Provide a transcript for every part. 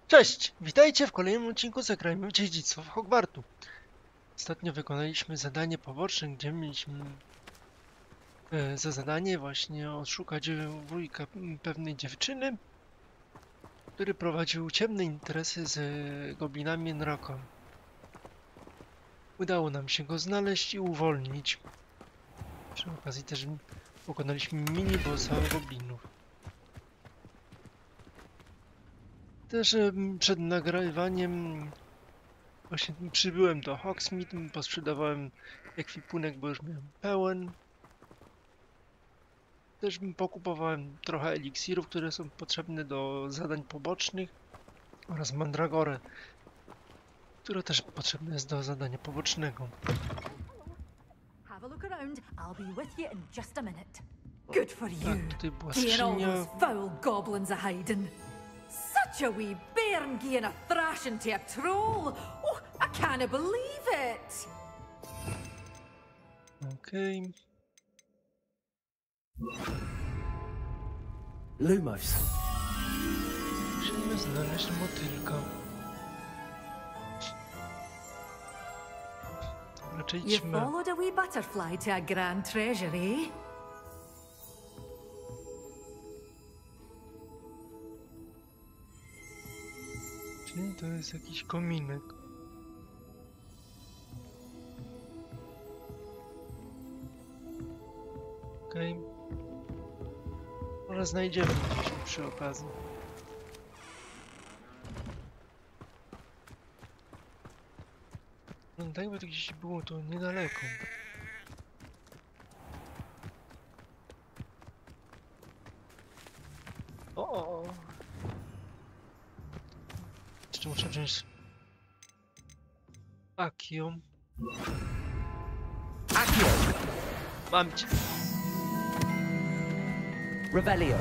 Cześć! Witajcie w kolejnym odcinku Zagrajmy w Dziedzictwo Hogwartu. Ostatnio wykonaliśmy zadanie poboczne, gdzie mieliśmy za zadanie właśnie odszukać wujka pewnej dziewczyny, który prowadził ciemne interesy z goblinami Nroko. Udało nam się go znaleźć i uwolnić. Przy okazji też wykonaliśmy mini-bossa goblinów. Też przed nagrywaniem właśnie przybyłem do Hogsmeade, posprzedawałem ekwipunek, bo już miałem pełen. Też pokupowałem trochę eliksirów, które są potrzebne do zadań pobocznych oraz mandragorę, która też potrzebna jest do zadania pobocznego. Have a look around. I'll be with you in just a minute. Good for you. Tak, tutaj była Seeing all skrzynia. those foul goblins a hiding. Such a wee bairn giving a thrashing to a troll. Oh, I can't believe it. Okej. Lumos. Musimy znaleźć motylka. Raczej You ćmę. followed a wee butterfly to a grand treasure, eh? Czyli to jest jakiś kominek. Okej. Może znajdziemy gdzieś przy okazji. No tak by to gdzieś było, to niedaleko. O! Jeszcze muszę wziąć Akio. Accio. Mam cię. Revelio.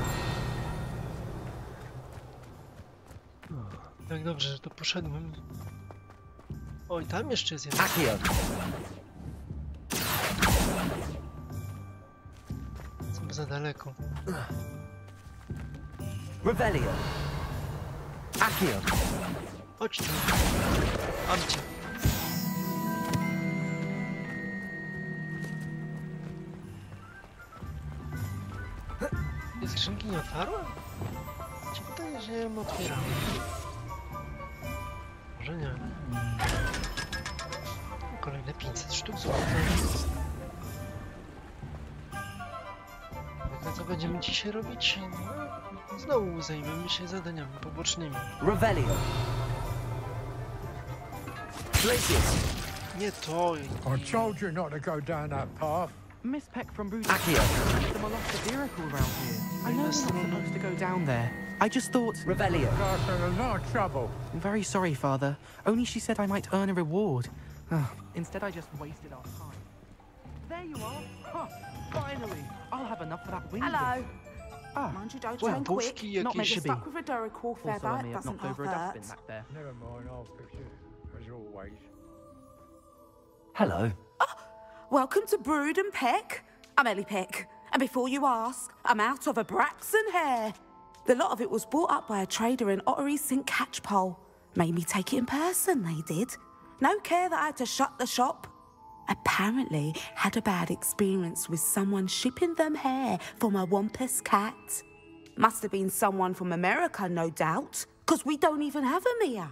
Tak dobrze, że to poszedłem. Oj, tam jeszcze jest jeden. Accio. Jestem za daleko. Revelio. Accio. Chodź tu. Mam cię. Tej skrzynki nie otwarłem? Ci wydaje, że ją otwieram. Może nie. Kolejne 500 sztuk złota. A co będziemy dzisiaj robić? No, znowu zajmiemy się zadaniami pobocznymi. Revelio. Glacius. Nie to. I told you not to go down that path. Miss Peck from Brood. Accio. Them a lost a miracle around here. I know we're not supposed to go down there. I just thought... Revelio. Got us in a lot of trouble. I'm very sorry, Father. Only she said I might earn a reward. Instead, I just wasted our time. There you are. Huh, finally. I'll have enough for that window. Hello. Ah, Mind you don't Well, turn quick. Bufki not meant jakieś. to be. Stuck with a Dorical Also, feather, I it may have doesn't knocked over a hurt. dustbin back there. Never mind, I'll fix it, as always. Hello. Welcome to Brood and Peck. I'm Ellie Peck. And before you ask, I'm out of a Braxton hair. The lot of it was bought up by a trader in Ottery St. Catchpole. Made me take it in person, they did. No care that I had to shut the shop. Apparently had a bad experience with someone shipping them hair for my Wampus cat. Must have been someone from America, no doubt, because we don't even have them here.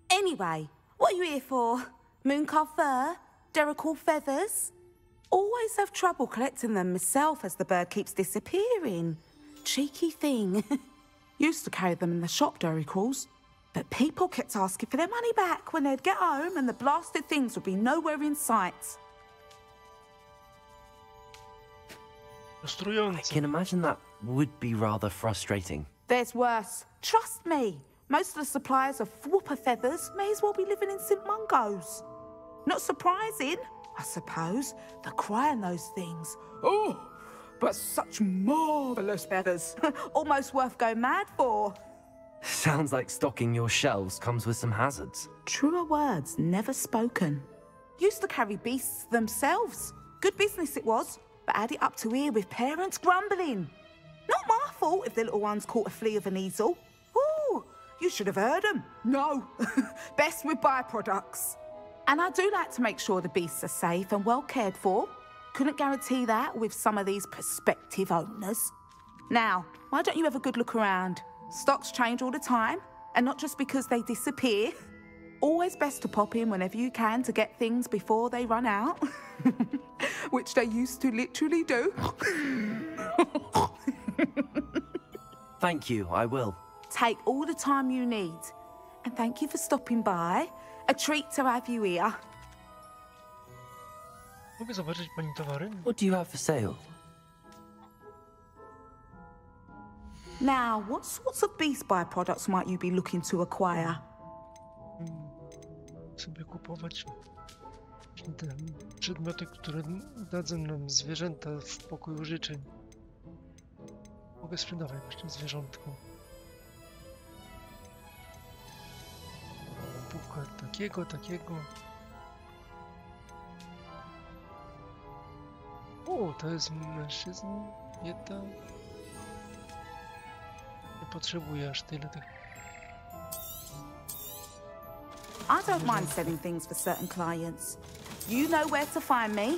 Anyway, what are you here for? Mooncarved fur? Dorical feathers? Always have trouble collecting them myself as the bird keeps disappearing. Cheeky thing. Used to carry them in the shop, Doricals. But people kept asking for their money back when they'd get home and the blasted things would be nowhere in sight. I Frustrujące. can imagine that would be rather frustrating. There's worse. Trust me. Most of the suppliers of whooper feathers may as well be living in St. Mungo's. Not surprising, I suppose, the cry on those things. Oh, but such marvellous feathers. Almost worth going mad for. Sounds like stocking your shelves comes with some hazards. Truer words never spoken. Used to carry beasts themselves. Good business it was, but had it up to here with parents grumbling. Not my fault if the little ones caught a flea of an easel. Ooh, You should have heard them. No, best with byproducts. And I do like to make sure the beasts are safe and well cared for. Couldn't guarantee that with some of these prospective owners. Now, why don't you have a good look around? Stocks change all the time, and not just because they disappear. Always best to pop in whenever you can to get things before they run out. Which they used to literally do. Thank you, I will. Take all the time you need. And thank you for stopping by. A treat to have you here. Mogę zobaczyć pani towary? What do you have for sale? Now, what sorts of beast byproducts might you be looking to acquire? Sobie kupować te przedmioty, które dadzą nam zwierzęta w pokoju życzeń. Mogę sprzedawać właśnie zwierzątko. Półka takiego. O, to jest mężczyzna, nie ta. Nie potrzebuję aż tyle tych. I don't mind selling things for certain clients. You know where to find me.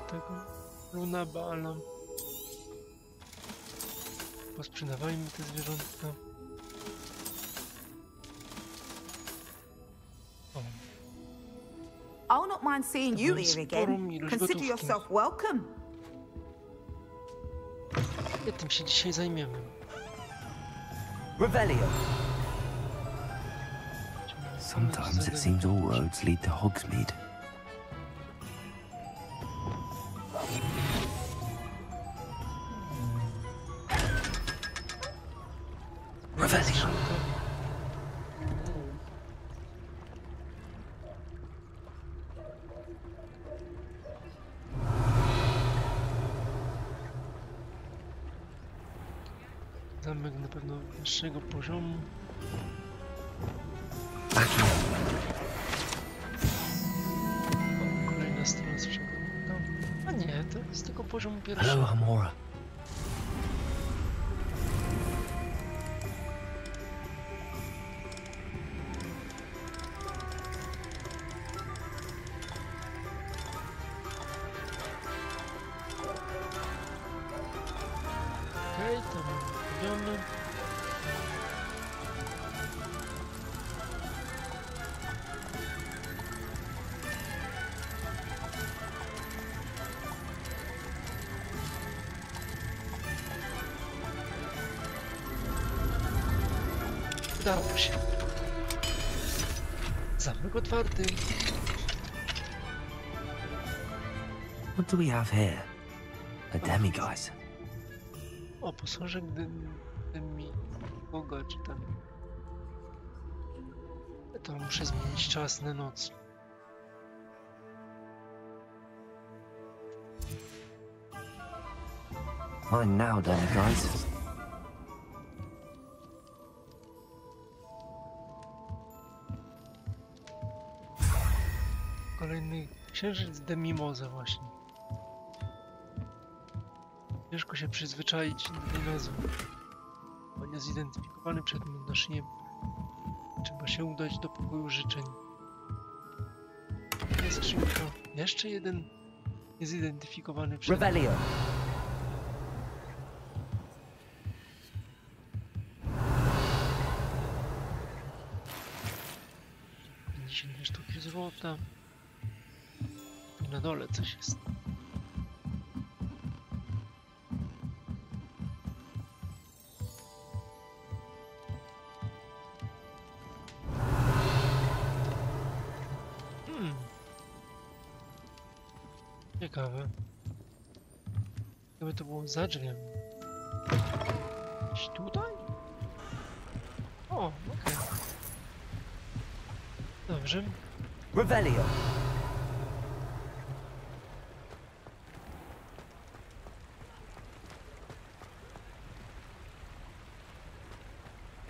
Tego Luna Bala. Posprzedawajmy te zwierzątka. O. I'll not mind seeing you here again. Consider yourself welcome. I tym się dzisiaj zajmiemy. Revelio. Sometimes it seems all roads lead to Hogsmeade. Revelio. Zamek na pewno wyższego poziomu. Kolejna strona sprzętu. A nie, to jest tylko poziom pierwszy. Hello, Amora. Okej, to mamy. Udało się. Zamek otwarty. What do we have here? A demiguise. O, posążek Boga, czy tam. To muszę zmienić czas na noc. Mine now, demiguise. Kolejny księżyc Demimoza właśnie. Ciężko się przyzwyczaić do tej nazwy. Bo niezidentyfikowany przedmiot na szyję. Trzeba się udać do pokoju życzeń. Jest skrzynka. Jeszcze jeden niezidentyfikowany przedmiot. Revelio. 52 sztuki złota. I na dole coś jest. Ciekawe. Jakby to było za drzwiami. Gdzieś tutaj? O, okej. Dobrze. Revelio.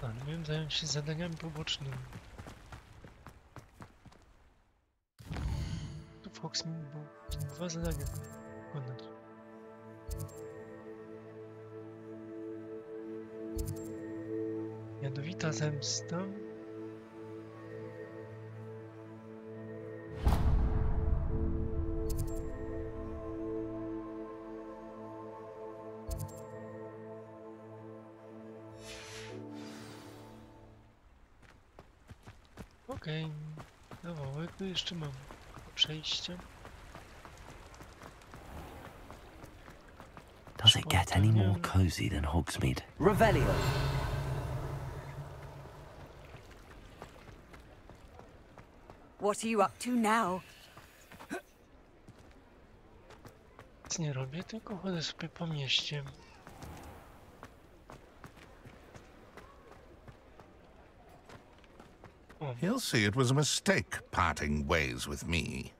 Ale miałem zająć się zadaniami pobocznymi. Tu w Hogsmeade było 2 zadania wykonać. Jadowita zemsta. Okej, kawałek, tu jeszcze mam przejście. Does it get any more cozy than Hogsmeade? Revelio. What are you up to now? Nic nie robię, tylko chodzę sobie po mieście. He'll see it was a mistake parting ways with me.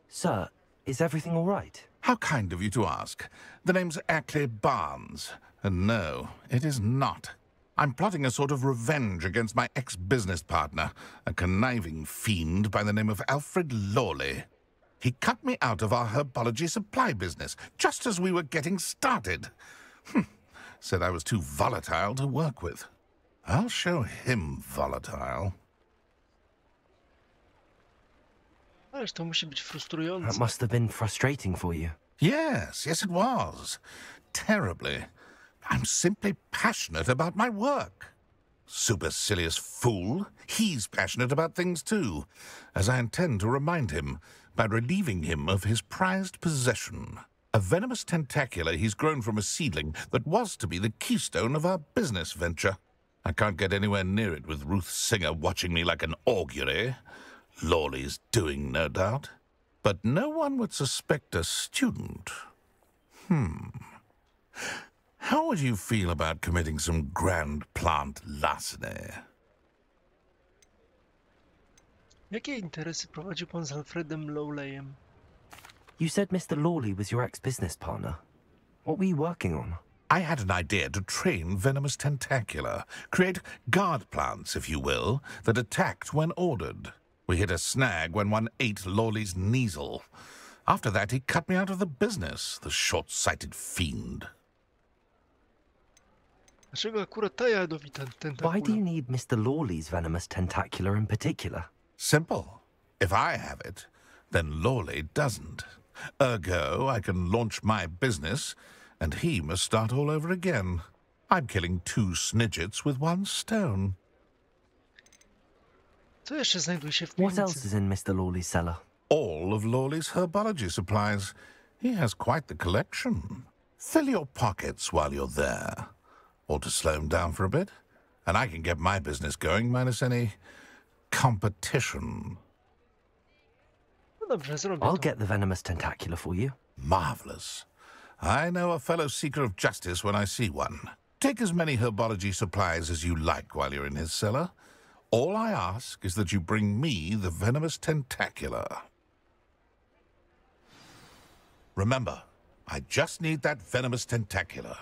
Sir, is everything all right? How kind of you to ask. The name's Ackley Barnes, and no, it is not. I'm plotting a sort of revenge against my ex-business partner, a conniving fiend by the name of Alfred Lawley. He cut me out of our herbology supply business, just as we were getting started. Said I was too volatile to work with. I'll show him volatile. Ależ to musi być That frustrujące. must have been frustrating for you. Yes, it was. Terribly. I'm simply passionate about my work. Supercilious fool. He's passionate about things too, as I intend to remind him by relieving him of his prized possession. A venomous tentacular he's grown from a seedling that was to be the keystone of our business venture. I can't get anywhere near it with Ruth Singer watching me like an augury. Lawley's doing, no doubt. But no one would suspect a student. How would you feel about committing some grand plant larceny? Jakie interesy prowadził pan z Alfredem Lawleyem? You said Mr. Lawley was your ex-business partner. What were you working on? I had an idea to train venomous tentacula, create guard plants, if you will, that attacked when ordered. We hit a snag when one ate Lawley's Kneasel. After that, he cut me out of the business, the short-sighted fiend. Dlaczego akurat ta jadowita Why do tentakula? you need Mr. Lawley's venomous tentacular in particular? Simple. If I have it, then Lawley doesn't. Ergo, I can launch my business, and he must start all over again. I'm killing two snidgets with one stone. Co jeszcze znajduje się w What else piwnicy? is in Mr. Lawley's cellar? All of Lawley's herbology supplies. He has quite the collection. Fill your pockets while you're there. Or to slow him down for a bit, and I can get my business going minus any competition. No dobrze, zrobię I'll to. get the venomous tentacular for you. Marvelous. I know a fellow seeker of justice when I see one. Take as many herbology supplies as you like while you're in his cellar. All I ask is that you bring me the venomous tentacular. Remember, I just need that venomous tentacular.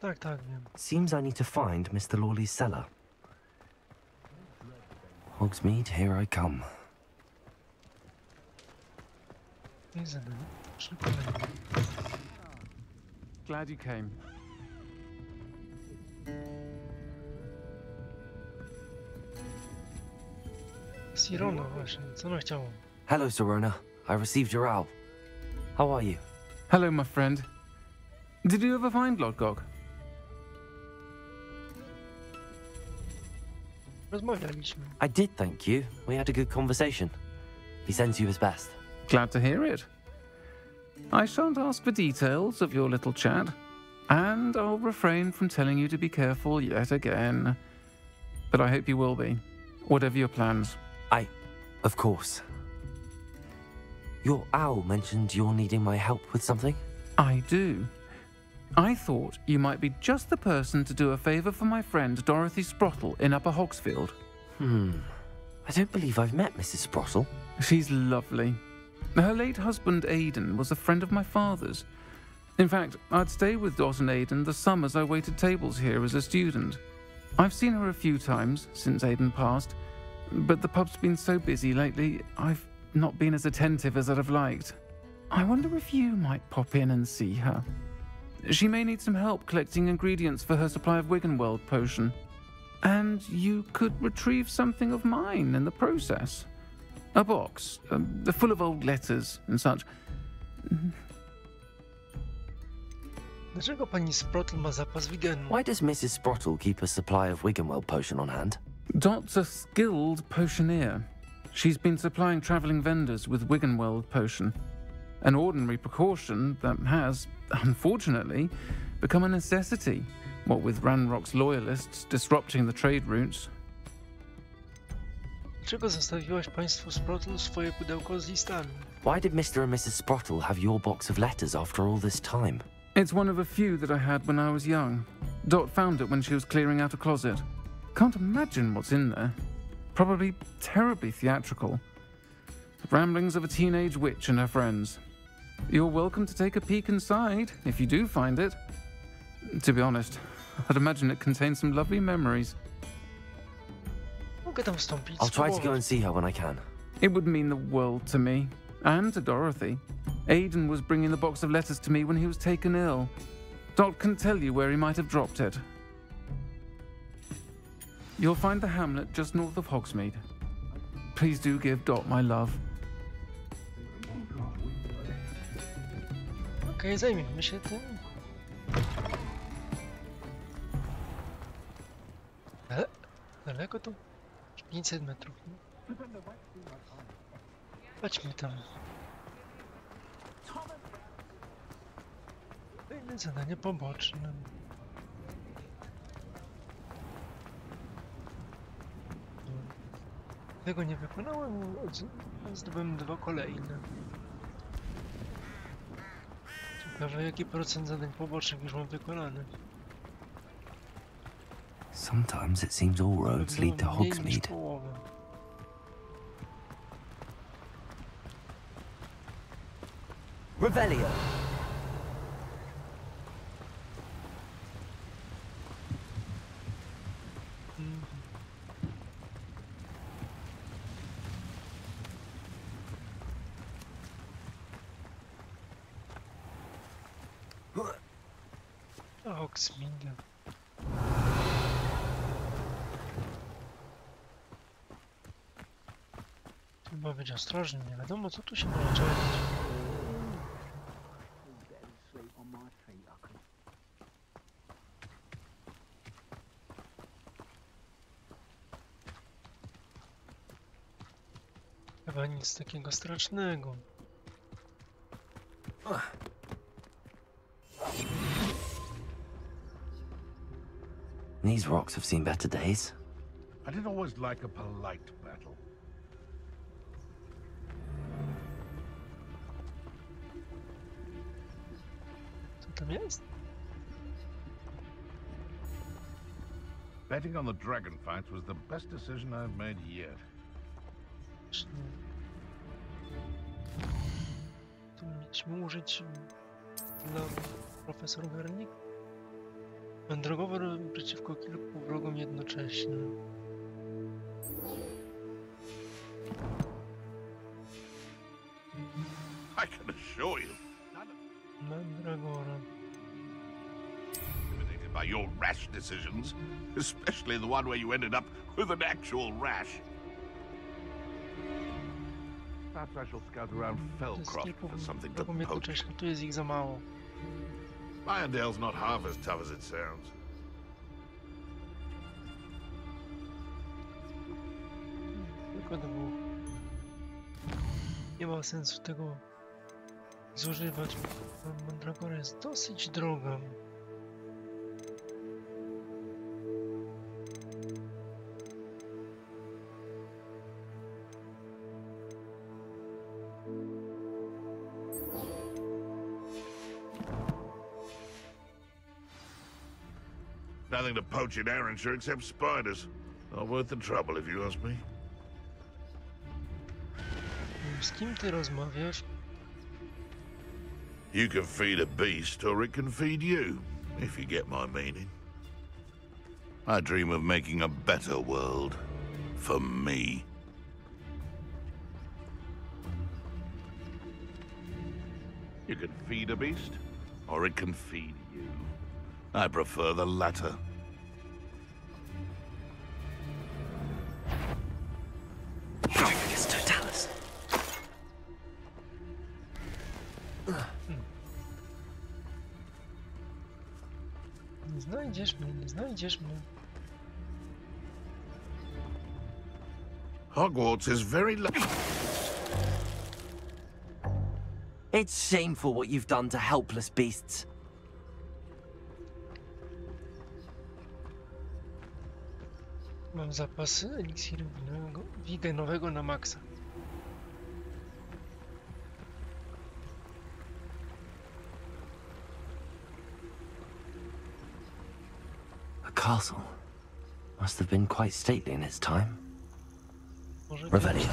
Tak, tak, wiem. Seems I need to find Mr. Lawley's cellar. Hogsmeade, here I come. Nie zadanie. Kolejnym. Glad you came. Sirona właśnie, co ona chciała? Hello, Sirona. I received your owl. How are you? Hello, my friend. Did you ever find Lodgok? Rozmawialiśmy. I did, thank you. We had a good conversation. He sends you his best. Glad to hear it. I shan't ask for details of your little chat, and I'll refrain from telling you to be careful yet again. But I hope you will be, whatever your plans. Of course. Your owl mentioned you're needing my help with something? I do. I thought you might be just the person to do a favour for my friend Dorothy Sprottle in Upper Hogsfield. I don't believe I've met Mrs. Sprottle. She's lovely. Her late husband Aidan was a friend of my father's. In fact, I'd stayed with Dot and Aidan the summers I waited tables here as a student. I've seen her a few times since Aidan passed, but the pub's been so busy lately, I've not been as attentive as I'd have liked. I wonder if you might pop in and see her. She may need some help collecting ingredients for her supply of Wiggenweld potion. And you could retrieve something of mine in the process. A box, full of old letters and such. Dlaczego pani Sprottle ma zapas Wigenu? Why does Mrs. Sprottle keep a supply of Wiggenweld potion on hand? Dot's a skilled potioneer. She's been supplying travelling vendors with Wiggenweld potion. An ordinary precaution that has, unfortunately, become a necessity, what with Ranrock's loyalists disrupting the trade routes. Dlaczego zostawiłaś państwu Sprottle swoje pudełko z listami? Why did Mr. and Mrs. Sprottle have your box of letters after all this time? It's one of a few that I had when I was young. Dot found it when she was clearing out a closet. Can't imagine what's in there. Probably terribly theatrical. The ramblings of a teenage witch and her friends. You're welcome to take a peek inside, if you do find it. To be honest, I'd imagine it contains some lovely memories. Mogę tam wstąpić. I'll try to go and see her when I can. It would mean the world to me, and to Dorothy. Aiden was bringing the box of letters to me when he was taken ill. Dot can tell you where he might have dropped it. You'll find the hamlet just north of Hogsmeade. Please do give Dot my love. Okej, zajmijmy się tym. Daleko to? 500 metrów. Chodźmy tam. Kolejne zadanie poboczne. Tego nie wykonałem, zdobyłem 2 kolejne. Ciekawe, jaki procent zadań pobocznych już mam wykonany. Sometimes it seems all roads lead to Hogsmeade. Revelio! Hogsmeade. Trzeba być ostrożny, nie wiadomo co tu się może dziać. Chyba nic takiego strasznego. These rocks have seen better days. I did always like a polite battle. Co tam jest? Betting on the dragon fights was the best decision I've made yet. Tu mieliśmy użyć dla profesor Wernik. Wędrogowo przeciwko kilku wrogom jednocześnie. I can assure you, Mandragora. intimidated by your rash decisions, especially the one where you ended up with an actual rash. Perhaps I shall scout around Fellcroft for something to wrogom poach. jednocześnie. Tu jest ich za mało. Irondale's not half as tough as it sounds. Tylko dwóch. Nie ma sensu tego zużywać. Mandragora jest dosyć droga. Nothing to poach in Arrynshire except spiders. Not worth the trouble, if you ask me. Z kim ty rozmawiasz? You can feed a beast, or it can feed you, if you get my meaning. I dream of making a better world. For me. You can feed a beast, or it can feed you. I prefer the latter. Yes, Totalis. Nie znajdziesz mnie, nie znajdziesz mnie. Hogwarts is very It's shameful what you've done to helpless beasts. Mam zapasy eliksiru wigenowego na maksa. A castle must have been quite stately in its time. Może Revelio.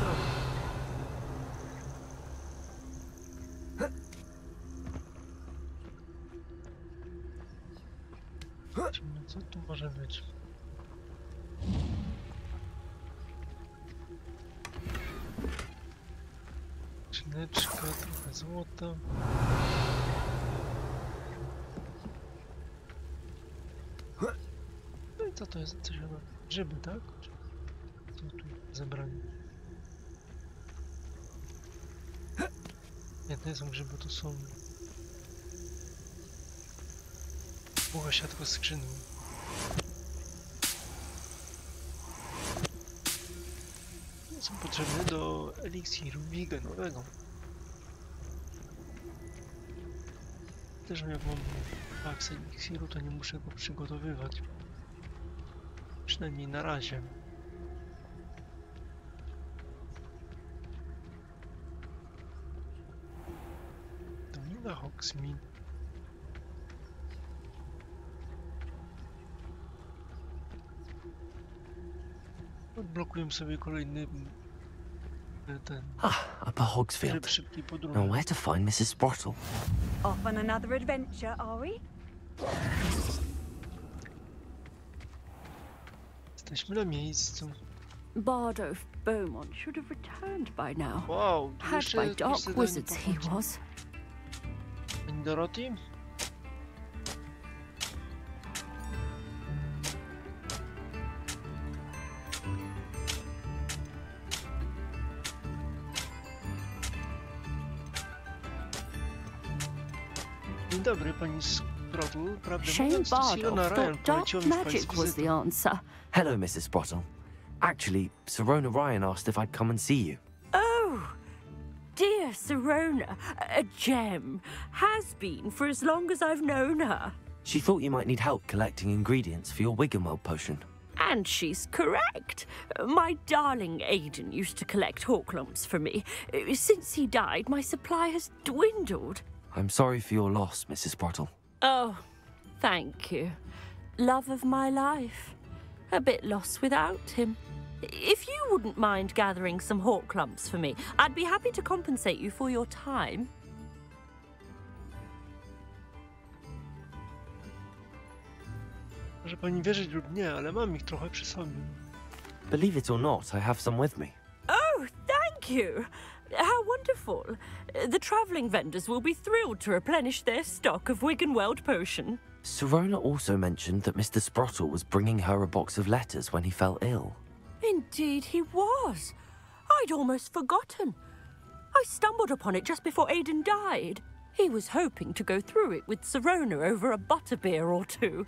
Zobaczmy, co tu może być. Skrzyneczka, trochę złota. No i co to jest? Coś ono... Grzyby, tak? Co tu zebranie? Nie, to nie są grzyby, to są... Bucha siatka skrzyni. Są potrzebne do eliksiru wigenowego. Też jak mam faks eliksiru, to nie muszę go przygotowywać. Przynajmniej na razie. Dolina Hogsmeade. Odblokuję sobie kolejny ten Upper Hogsfield. szybki podróż. Now where to find Mrs. Sprottle? Off on another adventure, are we? Jesteśmy na miejscu. Bardo Beaumont should have returned by now. Wow, tu Had jeszcze by jakieś dark zadanie wizards he pochodzi. was. Pani Dorothy? Dzień dobry, pani Sprottle. Prawdę Shame mówiąc, to Sirona Bardo Ryan thought dark poleciła mi wpaść z magic was wizytą. the answer. Hello, Mrs. Sprottle. Actually, Sirona Ryan asked if I'd come and see you. Oh, dear Sirona, a gem. Has been for as long as I've known her. She thought you might need help collecting ingredients for your Wiggenweld potion. And she's correct. My darling Aidan used to collect hawklumps for me. Since he died, my supply has dwindled. I'm sorry for your loss, Mrs. Sprottle. Oh, thank you. Love of my life. A bit lost without him. If you wouldn't mind gathering some hawklumps for me, I'd be happy to compensate you for your time. Może pani wierzyć lub nie, ale mam ich trochę przy sobie. Believe it or not, I have some with me. Oh, thank you. How wonderful. The travelling vendors will be thrilled to replenish their stock of Wiggenweld potion. Sirona also mentioned that Mr. Sprottle was bringing her a box of letters when he fell ill. Indeed he was. I'd almost forgotten. I stumbled upon it just before Aidan died. He was hoping to go through it with Sirona over a butterbeer or two.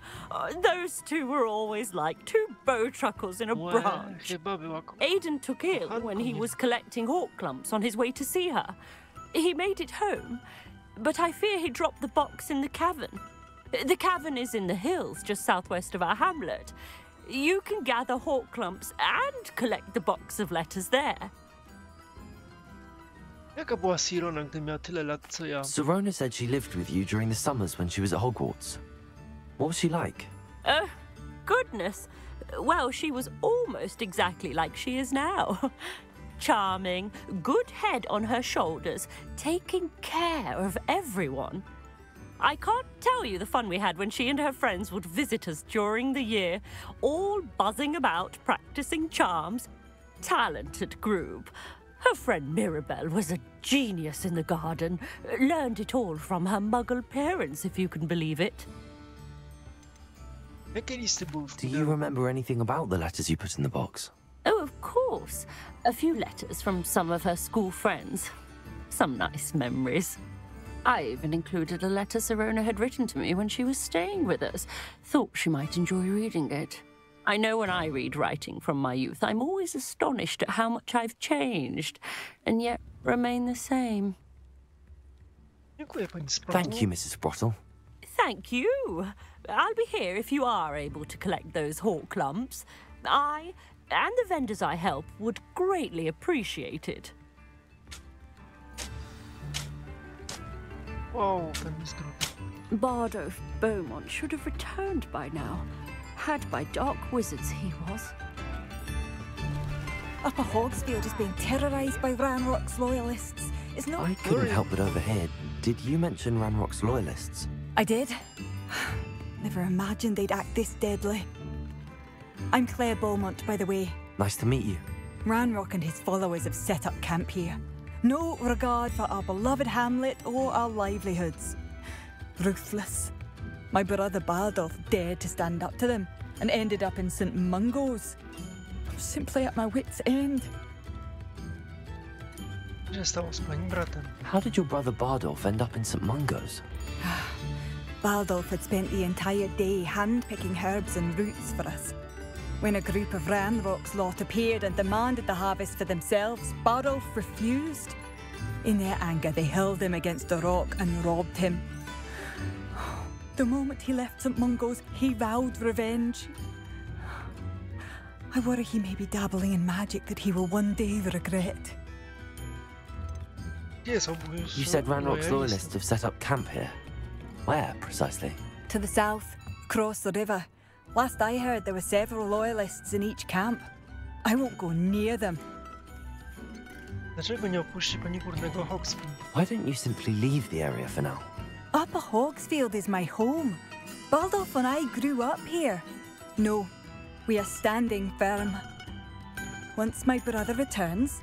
Those two were always like two bowtruckles in a Łe, branch. chyba była... Aidan took ill when he was collecting hawklumps on his way to see her. He made it home, but I fear he dropped the box in the cavern. The cavern is in the hills just southwest of our hamlet. You can gather hawklumps and collect the box of letters there. Jaka była Sirona, gdy miała tyle lat co ja? Sirona said she lived with you during the summers when she was at Hogwarts. What was she like? Goodness. Well, she was almost exactly like she is now. Charming, good head on her shoulders, taking care of everyone. I can't tell you the fun we had when she and her friends would visit us during the year, all buzzing about, practicing charms. Talented group. Her friend Mirabelle was a genius in the garden. Learned it all from her muggle parents, if you can believe it. Jakie listy były w Do you pudełku? remember anything about the letters you put in the box? Oh, of course. A few letters from some of her school friends. Some nice memories. I even included a letter Serona had written to me when she was staying with us. Thought she might enjoy reading it. I know when I read writing from my youth, I'm always astonished at how much I've changed, and yet remain the same. Dziękuję, pani Sprout. Thank you, Mrs. Sprottle. Thank you. I'll be here if you are able to collect those hawk lumps. I and the vendors I help would greatly appreciate it. Wow, pani Sprout. Bardolph Beaumont should have returned by now. Had by dark wizards he was. Upper Hogsmeade is being terrorised by Ranrock's loyalists. It's not... I couldn't help but overhear. Did you mention Ranrock's loyalists? I did. Never imagined they'd act this deadly. I'm Claire Beaumont, by the way. Nice to meet you. Ranrock and his followers have set up camp here. No regard for our beloved hamlet or our livelihoods. Ruthless. My brother Bardolph dared to stand up to them and ended up in St. Mungo's. I'm simply at my wit's end. Co się stało z moim bratem? How did your brother Bardolph end up in St. Mungo's? Bardolph had spent the entire day hand-picking herbs and roots for us. When a group of Ranrock's lot appeared and demanded the harvest for themselves, Bardolph refused. In their anger, they hurled him against a rock and robbed him. The moment he left St. Mungo's, he vowed revenge. I worry he may be dabbling in magic that he will one day regret. Gdzie są były You said Ranrock's loyalists have set up camp here. Where, precisely? To the south, across the river. Last I heard, there were several loyalists in each camp. I won't go near them. Dlaczego nie opuści pani górnego Hogsmeade? Why don't you simply leave the area for now? Upper Hogsfield is my home. Bardolph and I grew up here. No, we are standing firm. Once my brother returns,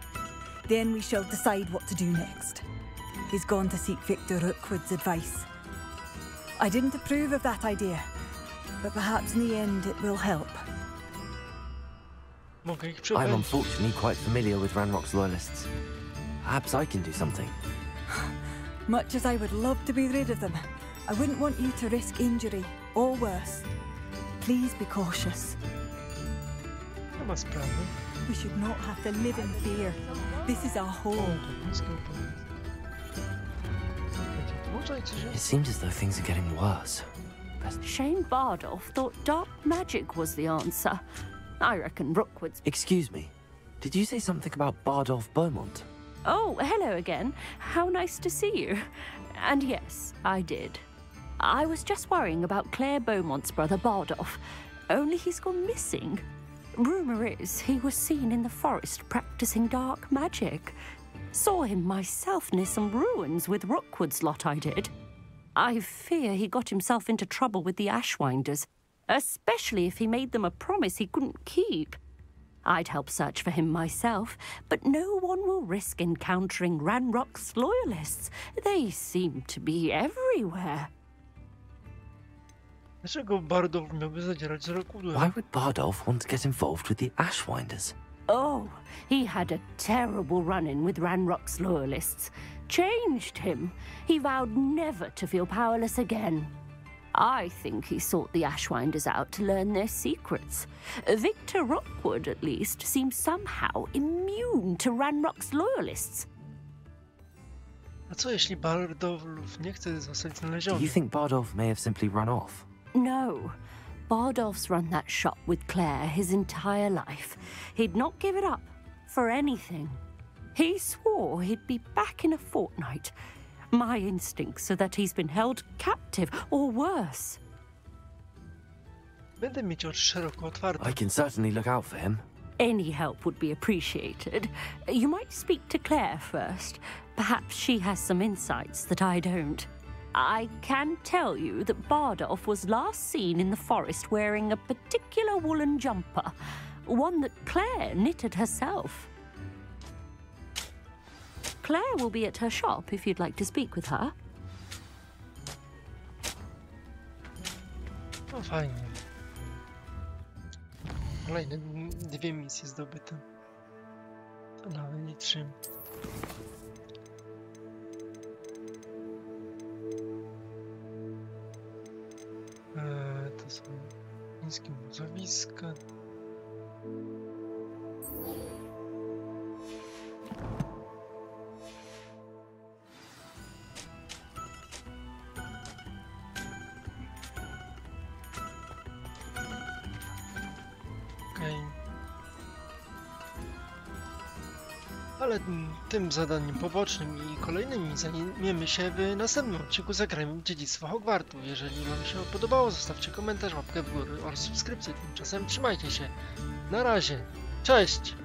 then we shall decide what to do next. He's gone to seek Victor Rookwood's advice. I didn't approve of that idea, but perhaps in the end it will help. Mogę ich I'm przeprowadzić. unfortunately quite familiar with Ranrock's loyalists. Perhaps I can do something. Much as I would love to be rid of them, I wouldn't want you to risk injury, or worse. Please be cautious. Nie ma sprawy. We should not have to live in fear. This is our O, home. to blisko opowiedz. Będzie dłużej, czy się... It seems as though things are getting worse. Shane Bardolph thought dark magic was the answer. I reckon Rookwood's... Excuse me. Did you say something about Bardolph Beaumont? Oh, hello again. How nice to see you. And yes, I did. I was just worrying about Claire Beaumont's brother Bardolph. Only he's gone missing. Rumour is he was seen in the forest practicing dark magic. Saw him myself near some ruins with Rookwood's lot, I did. I fear he got himself into trouble with the Ashwinders, especially if he made them a promise he couldn't keep. I'd help search for him myself, but no one will risk encountering Ranrock's loyalists. They seem to be everywhere. Dlaczego Bardolph miałby zadzierać z Rookwoodem? Why would Bardolph want to get involved with the Ashwinders? Oh, he had a terrible run-in with Ranrock's loyalists. Changed him. He vowed never to feel powerless again. I think he sought the Ashwinders out to learn their secrets. Victor Rookwood, at least, seems somehow immune to Ranrock's loyalists. A co jeśli Bardolph nie chce zostać Do znaleziony? you think Bardolph may have simply run off? No. Bardolph's run that shop with Claire his entire life. He'd not give it up for anything. He swore he'd be back in a fortnight. My instincts are that he's been held captive, or worse. Będę mieć oczy szeroko otwarte. I can certainly look out for him. Any help would be appreciated. You might speak to Claire first. Perhaps she has some insights that I don't. I can tell you that Bardolph was last seen in the forest wearing a particular woolen jumper, one that Claire knitted herself. Claire will be at her shop if you'd like to speak with her. No fajnie. Kolejne 2 misje zdobyte. A nawet nie 3. To są niskie muzowiska. Ale tym zadaniem pobocznym i kolejnymi zajmiemy się w następnym odcinku Zagrajmy Dziedzictwo Hogwartu. Jeżeli wam się podobało, zostawcie komentarz, łapkę w górę oraz subskrypcję. Tymczasem trzymajcie się. Na razie. Cześć!